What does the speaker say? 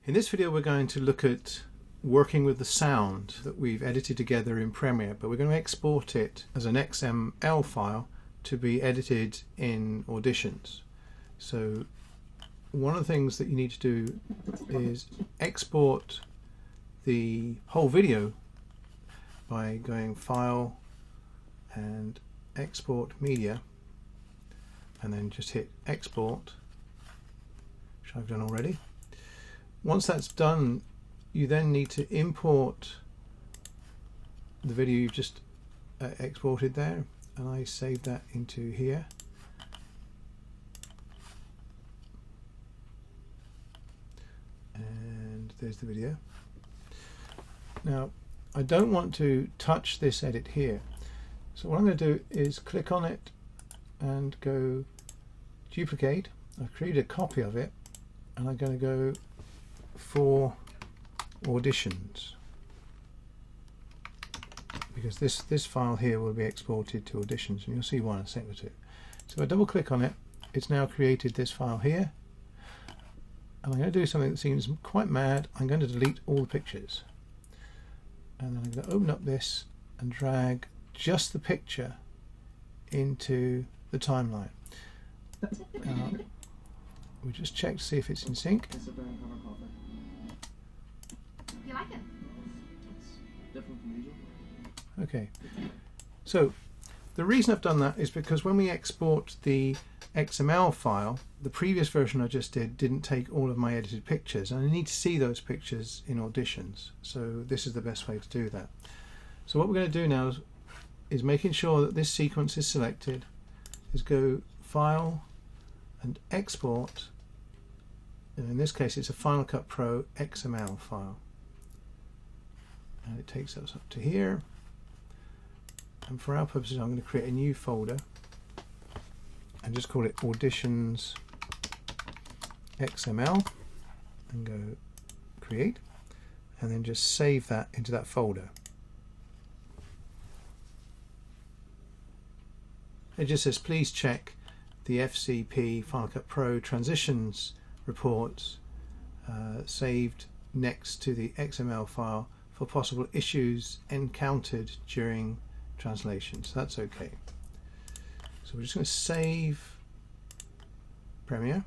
In this video we're going to look at working with the sound that we've edited together in Premiere, but we're going to export it as an XML file to be edited in Auditions. So one of the things that you need to do is export the whole video by going File and Export Media, and then just hit Export, which I've done already. Once that's done, you then need to import the video you've just exported there, and I saved that into here. And there's the video. Now I don't want to touch this edit here, so what I'm going to do is click on it and go duplicate. I've created a copy of it, and I'm going to go for Auditions, because this file here will be exported to Auditions, and you'll see why in a second or two. So if I double click on it, it's now created this file here, and I'm going to do something that seems quite mad. I'm going to delete all the pictures, and then I'm going to open up this and drag just the picture into the timeline. Now, we just check to see if it's in sync. You like it? It's different from usual. Okay, so the reason I've done that is because when we export the XML file, the previous version I just didn't take all of my edited pictures, and I need to see those pictures in Auditions, so this is the best way to do that. So what we're going to do now is making sure that this sequence is selected, is go File and Export, and in this case it's a Final Cut Pro XML file, and it takes us up to here. And for our purposes I'm going to create a new folder and just call it Auditions XML, and go create, and then just save that into that folder. It just says please check the FCP Final Cut Pro transitions reports saved next to the XML file for possible issues encountered during translation. So that's okay. So we're just going to save Premiere.